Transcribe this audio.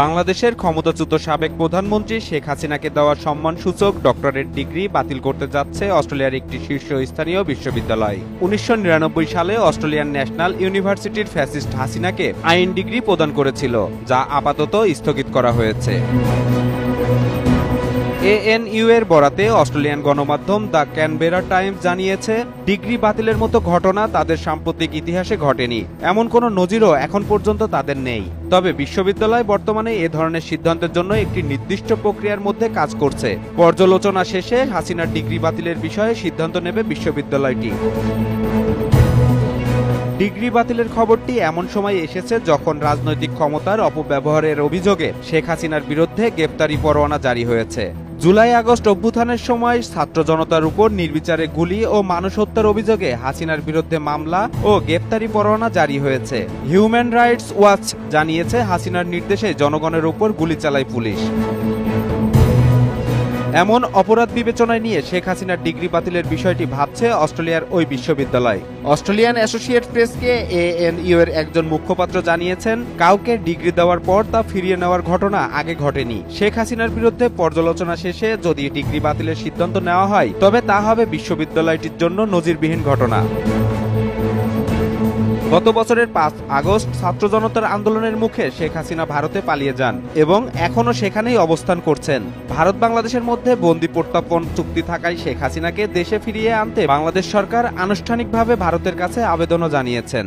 বাংলাদেশের ক্ষমতাচ্যুত সাবেক প্রধানমন্ত্রী শেখ হাসিনাকে দেওয়া সম্মানসূচক ডক্টরেট ডিগ্রি বাতিল করতে যাচ্ছে অস্ট্রেলিয়ার একটি শীর্ষস্থানীয় বিশ্ববিদ্যালয়। ১৯৯৯ সালে অস্ট্রেলিয়ান ন্যাশনাল ইউনিভার্সিটির ফ্যাসিস্ট হাসিনাকে আইন ডিগ্রি প্রদান করেছিল, যা আপাতত স্থগিত করা হয়েছে। এএনইউ এর বরাতে অস্ট্রেলিয়ান গণমাধ্যম দ্য ক্যানবেরা টাইমস জানিয়েছে, ডিগ্রি বাতিলের মতো ঘটনা তাদের সাম্প্রতিক ইতিহাসে ঘটেনি, এমন কোনো নজিরও এখন পর্যন্ত তাদের নেই। তবে বিশ্ববিদ্যালয় বর্তমানে এ ধরনের সিদ্ধান্তের জন্য একটি নির্দিষ্ট প্রক্রিয়ার মধ্যে কাজ করছে। পর্যালোচনা শেষে হাসিনার ডিগ্রি বাতিলের বিষয়ে সিদ্ধান্ত নেবে বিশ্ববিদ্যালয়টি। ডিগ্রি বাতিলের খবরটি এমন সময় এসেছে যখন রাজনৈতিক ক্ষমতার অপব্যবহারের অভিযোগে শেখ হাসিনার বিরুদ্ধে গ্রেপ্তারি পরোয়ানা জারি হয়েছে। জুলাই আগস্ট অভ্যুত্থানের সময় ছাত্র জনতার উপর নির্বিচারে গুলি ও মানুষ হত্যার অভিযোগে হাসিনার বিরুদ্ধে মামলা ও গ্রেপ্তারি পরোয়ানা জারি হয়েছে। হিউম্যান রাইটস ওয়াচ জানিয়েছে, হাসিনার নির্দেশে জনগণের উপর গুলি চালায় পুলিশ। এমন অপরাধ বিবেচনায় নিয়ে শেখ হাসিনার ডিগ্রি বাতিলের বিষয়টি ভাবছে অস্ট্রেলিয়ার ওই বিশ্ববিদ্যালয়। অস্ট্রেলিয়ান অ্যাসোসিয়েট প্রেসকে এএনইউ এর একজন মুখপাত্র জানিয়েছেন, কাউকে ডিগ্রি দেওয়ার পর তা ফিরিয়ে নেওয়ার ঘটনা আগে ঘটেনি। শেখ হাসিনার বিরুদ্ধে পর্যালোচনা শেষে যদি ডিগ্রি বাতিলের সিদ্ধান্ত নেওয়া হয়, তবে তা হবে বিশ্ববিদ্যালয়টির জন্য নজিরবিহীন ঘটনা। গত বছরের ৫ আগস্ট ছাত্র জনতার আন্দোলনের মুখে শেখ হাসিনা ভারতে পালিয়ে যান এবং এখনও সেখানেই অবস্থান করছেন। ভারত বাংলাদেশের মধ্যে বন্দি প্রত্যর্পণ চুক্তি থাকায় শেখ হাসিনাকে দেশে ফিরিয়ে আনতে বাংলাদেশ সরকার আনুষ্ঠানিকভাবে ভারতের কাছে আবেদনও জানিয়েছেন।